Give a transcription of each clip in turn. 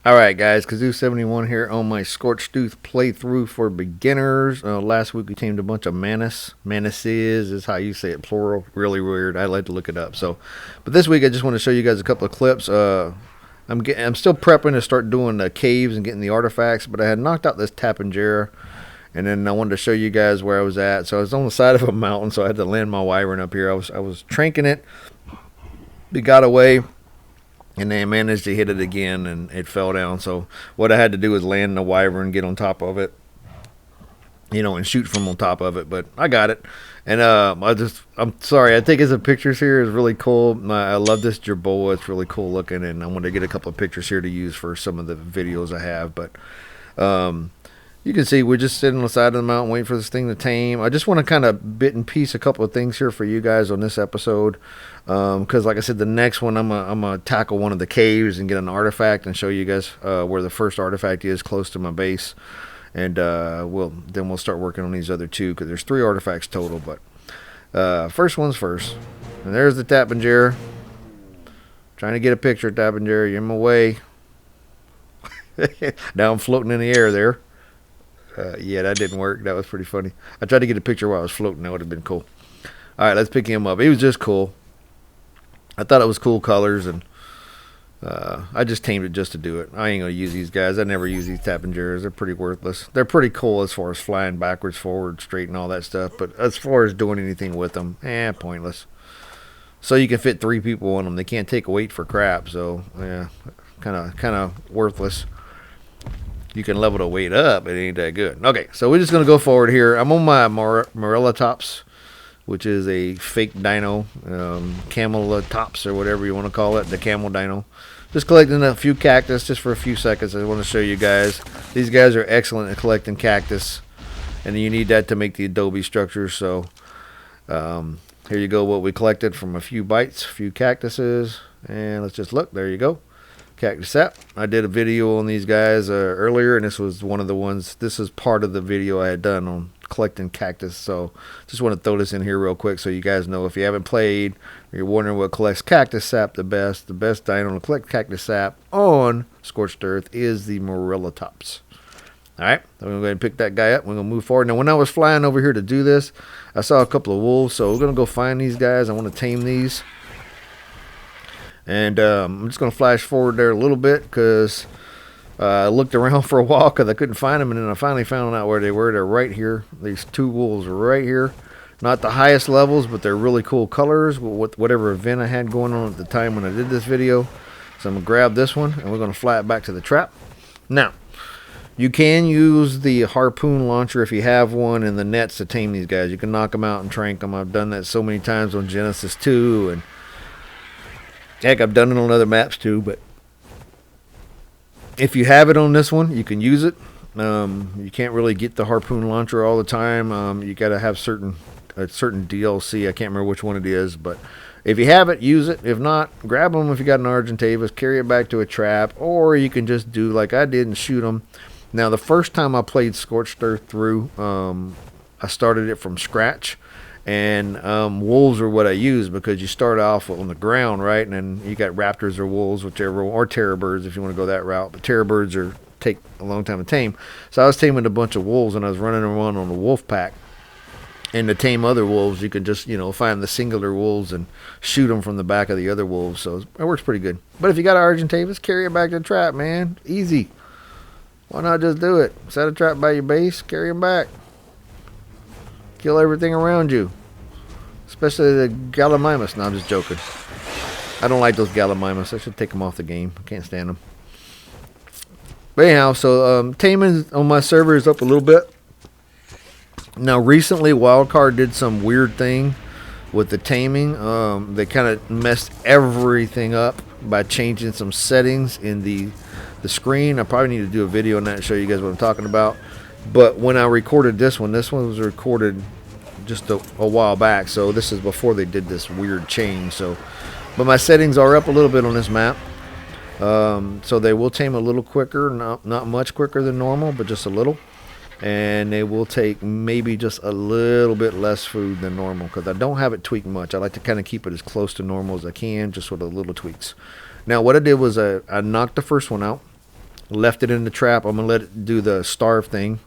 Alright guys, Kazoo71 here on my Scorched Earth playthrough for beginners. Last week we tamed a bunch of Manises is how you say it, plural. Really weird. I like to look it up. But this week I just want to show you guys a couple of clips. I'm still prepping to start doing the caves and getting the artifacts, but I had knocked out this Tapejara, and then I wanted to show you guys where I was at. So I was on the side of a mountain, so I had to land my wyvern up here. I was tranking it. It got away. And they managed to hit it again, and it fell down. So what I had to do was land the wyvern, get on top of it, and shoot from on top of it. But I got it. And I'm sorry, I think the pictures here is really cool. I love this jerboa. It's really cool looking, and I want to get a couple of pictures here to use for some of the videos I have. But you can see we're just sitting on the side of the mountain waiting for this thing to tame. I just want to kind of bit and piece a couple of things here for you guys on this episode. Because like I said, the next one I'm gonna tackle one of the caves and get an artifact and show you guys where the first artifact is close to my base. And we'll start working on these other two because there's 3 artifacts total. But first one's first. And there's the Tapejara. Trying to get a picture of Tapejara. You're in my way. Now I'm floating in the air there. Yeah, that didn't work. That was pretty funny. I tried to get a picture while I was floating. That would have been cool. Alright, let's pick him up. He was just cool. I thought it was cool colors, and I just tamed it just to do it. I ain't going to use these guys. I never use these Tapejaras. They're pretty worthless. They're pretty cool as far as flying backwards, forward, straight, and all that stuff. But as far as doing anything with them, pointless. So you can fit 3 people on them. They can't take weight for crap, so yeah, kind of worthless. You can level the weight up, it ain't that good. Okay, so we're just going to go forward here. I'm on my Morellatops, which is a fake dino, Camelatops or whatever you want to call it, the camel dino. Just collecting a few cactus just for a few seconds. I want to show you guys. These guys are excellent at collecting cactus, and you need that to make the adobe structures. So here you go, what we collected from a few bites, a few cactuses, and let's just look. There you go. Cactus sap. I did a video on these guys earlier, and this was one of the ones. This is part of the video I had done on collecting cactus. So just want to throw this in here real quick so you guys know, if you haven't played or you're wondering what collects cactus sap the best dino to collect cactus sap on Scorched Earth is the Morellatops. Alright, I'm going to go ahead and pick that guy up. We're going to move forward. Now, when I was flying over here to do this, I saw a couple of wolves, so we're going to go find these guys. I want to tame these. And I'm just going to flash forward there a little bit because I looked around for a while because I couldn't find them. And then I finally found out where they were. They're right here. These 2 wolves are right here. Not the highest levels, but they're really cool colors with whatever event I had going on at the time when I did this video. So I'm going to grab this one, and we're going to fly it back to the trap. Now, you can use the harpoon launcher if you have one in the nets to tame these guys. You can knock them out and trank them. I've done that so many times on Genesis 2, and heck, I've done it on other maps too. But if you have it on this one, you can use it. You can't really get the harpoon launcher all the time. You got to have a certain DLC. I can't remember which one it is, but if you have it, use it. If not, grab them if you got an Argentavis, carry it back to a trap, or you can just do like I did and shoot them. Now, the first time I played Scorched Earth through, I started it from scratch. And wolves are what I use because you start off on the ground, right? And then you got raptors or wolves, whichever, or terror birds if you want to go that route. But terror birds take a long time to tame. So I was taming a bunch of wolves, and I was running around on a wolf pack. And to tame other wolves, you can just, find the singular wolves and shoot them from the back of the other wolves. So it works pretty good. But if you got an Argentavis, carry it back to the trap, man. Easy. Why not just do it? Set a trap by your base, carry them back. Kill everything around you. Especially the Gallimimus. No, I'm just joking. I don't like those Gallimimus. I should take them off the game. I can't stand them. But anyhow, so taming on my server is up a little bit. Now, recently, Wildcard did some weird thing with the taming. They kind of messed everything up by changing some settings in the screen. I probably need to do a video on that and show you guys what I'm talking about. But when I recorded this one was recorded just a while back, so this is before they did this weird change. But my settings are up a little bit on this map, so they will tame a little quicker, not much quicker than normal, but just a little. And they will take maybe just a little bit less food than normal because I don't have it tweaked much. I like to kind of keep it as close to normal as I can, just with a little tweaks. Now what I did was I knocked the first one out. left it in the trap. I'm gonna let it do the starve thing,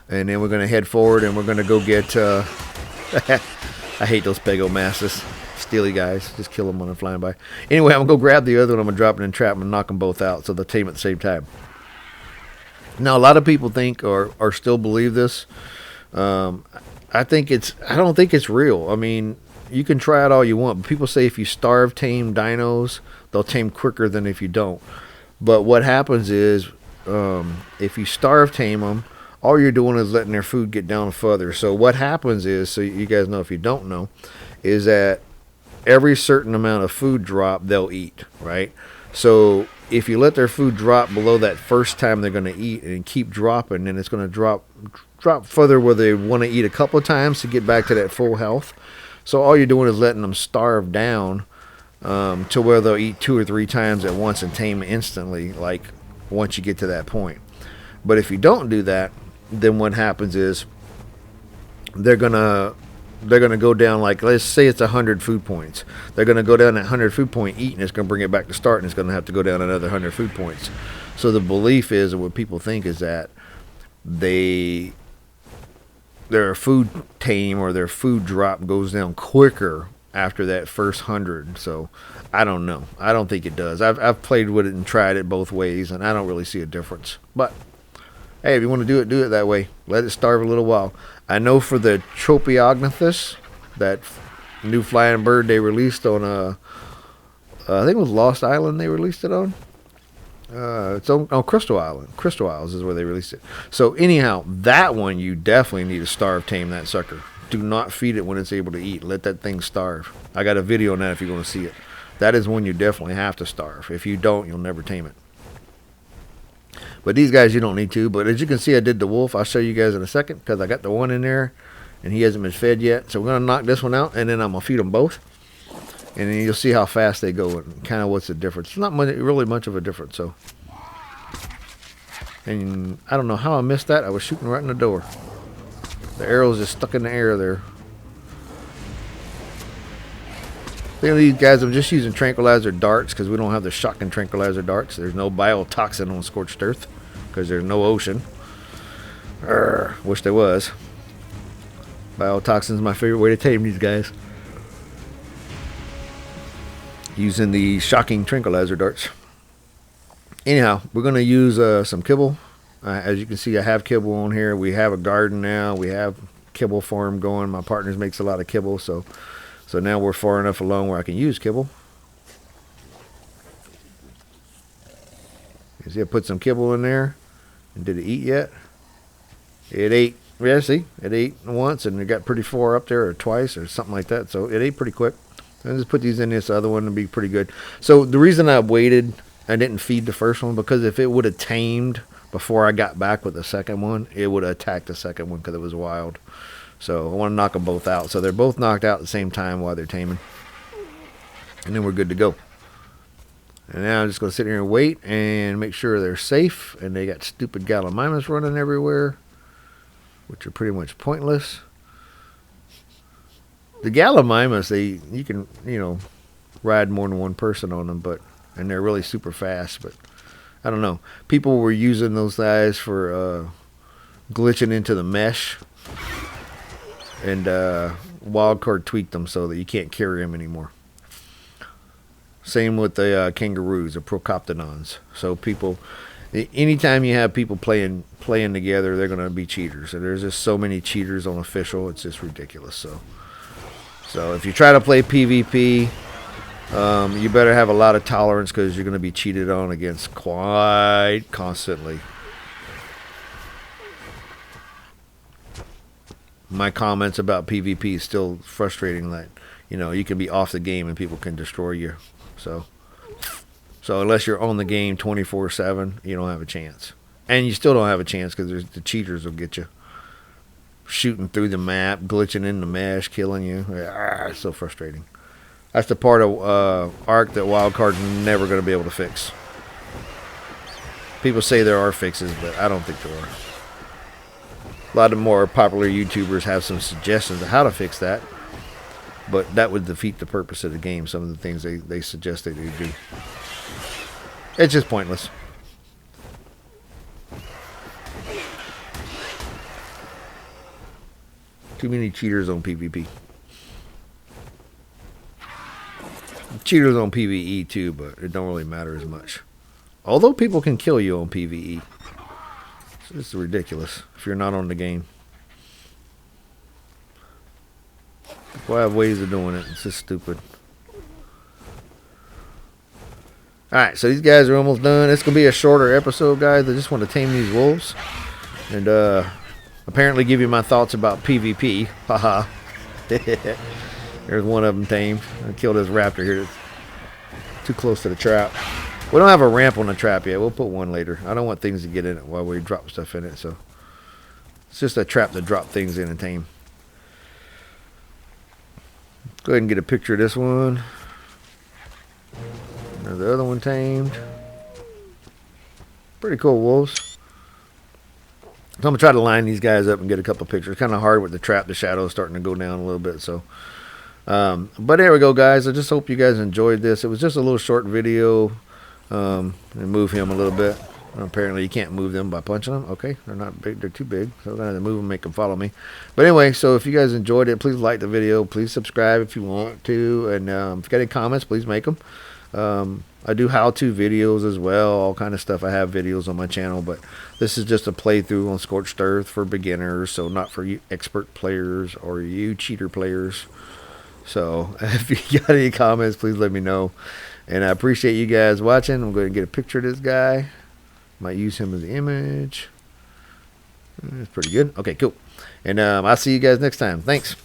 and then we're gonna head forward and we're gonna go get. I hate those Pego masses, steely guys. Just kill them when they're flying by. Anyway, I'm gonna go grab the other one. I'm gonna drop it in the trap and knock them both out, so they'll tame at the same time. Now, a lot of people think or still believe this. I don't think it's real. I mean, you can try it all you want, but people say if you starve tame dinos, they'll tame quicker than if you don't. But what happens is, if you starve tame them, all you're doing is letting their food get down further. So what happens is, so you guys know if you don't know, is that every certain amount of food drop, they'll eat, right? So if you let their food drop below that first time they're going to eat and keep dropping, then it's going to drop further where they want to eat a couple of times to get back to that full health. So all you're doing is letting them starve down to where they'll eat 2 or 3 times at once and tame instantly, like once you get to that point. But if you don't do that, then what happens is they're gonna go down, like, let's say it's 100 food points. They're gonna go down that 100 food point, eat, and it's gonna bring it back to start, and it's gonna have to go down another 100 food points. So the belief is, and what people think is that their food tame or their food drop goes down quicker after that first 100. So I don't know. I don't think it does. I've played with it and tried it both ways, and I don't really see a difference. But hey, if you want to do it that way. Let it starve a little while. I know for the Tropeognathus, that new flying bird they released on, I think it was Lost Island they released it on. It's on Crystal Island. Crystal Isles is where they released it. So anyhow, that one you definitely need to starve tame that sucker. Do not feed it when it's able to eat. Let that thing starve. I got a video on that if you want to see it. That is one you definitely have to starve. If you don't, you'll never tame it. But these guys, you don't need to. But as you can see, I did the wolf. I'll show you guys in a second because I got the one in there and he hasn't been fed yet. So we're going to knock this one out and then I'm going to feed them both. And then you'll see how fast they go and kind of what's the difference. It's not really much of a difference. So, and I don't know how I missed that. I was shooting right in the door. The arrow's just stuck in the air there. These guys, I'm just using tranquilizer darts because we don't have the shotgun tranquilizer darts. There's no biotoxin on Scorched Earth because there's no ocean. Wish there was. Biotoxin's my favorite way to tame these guys. Using the shocking tranquilizer darts. Anyhow, we're going to use some kibble. As you can see, I have kibble on here. We have a garden now. We have kibble farm going. My partner makes a lot of kibble, so now we're far enough along where I can use kibble. You see, I put some kibble in there. And did it eat yet? It ate. Yeah, see, it ate once, and it got pretty far up there, or twice, or something like that. So it ate pretty quick. I just put these in this other one to be pretty good. So the reason I waited, I didn't feed the first one, because if it would have tamed before I got back with the second one, it would have attacked the second one because it was wild. So I want to knock them both out. So they're both knocked out at the same time while they're taming. And then we're good to go. And now I'm just going to sit here and wait and make sure they're safe. And they got stupid gallimimus running everywhere, which are pretty much pointless. The gallimimus, you can, ride more than one person on them, and they're really super fast. But I don't know. People were using those guys for glitching into the mesh, and Wildcard tweaked them so that you can't carry them anymore. Same with the kangaroos, the Procoptodons. So people, anytime you have people playing together, they're going to be cheaters. And there's just so many cheaters on official, it's just ridiculous. So if you try to play PvP, you better have a lot of tolerance, because you're going to be cheated on against quite constantly. My comments about PvP is still frustrating, that you can be off the game and people can destroy you. So unless you're on the game 24/7, you don't have a chance. And you still don't have a chance because the cheaters will get you. Shooting through the map, glitching in the mesh, killing you. It's so frustrating. That's the part of Ark that Wildcard's never going to be able to fix. People say there are fixes, but I don't think there are. A lot of more popular YouTubers have some suggestions of how to fix that, but that would defeat the purpose of the game, some of the things they suggest they do. It's just pointless. Too many cheaters on PvP. Cheaters on PvE too, but it don't really matter as much. Although people can kill you on PvE. It's ridiculous if you're not on the game. People have ways of doing it. It's just stupid. Alright, so these guys are almost done. It's going to be a shorter episode, guys. I just want to tame these wolves. And apparently give you my thoughts about PvP. Haha. There's one of them tamed. I killed this raptor here. That's too close to the trap. We don't have a ramp on the trap yet. We'll put one later. I don't want things to get in it while we drop stuff in it. So it's just a trap to drop things in and tame. Go ahead and get a picture of this one. There's the other one tamed. Pretty cool wolves. So I'm going to try to line these guys up and get a couple pictures. Kind of hard with the trap. The shadow's starting to go down a little bit. So, but there we go, guys. I just hope you guys enjoyed this. It was just a little short video. And move him a little bit. Apparently you can't move them by punching them. Okay, they're not big, they're too big, so I'm gonna move them, make them follow me. But anyway, so if you guys enjoyed it, please like the video, please subscribe if you want to, and if you got any comments, please make them. I do how-to videos as well, all kind of stuff. I have videos on my channel, but this is just a playthrough on Scorched Earth for beginners, so not for you expert players or you cheater players. So if you got any comments, please let me know. And I appreciate you guys watching. I'm going to get a picture of this guy. Might use him as the image. It's pretty good. Okay, cool. And I'll see you guys next time. Thanks.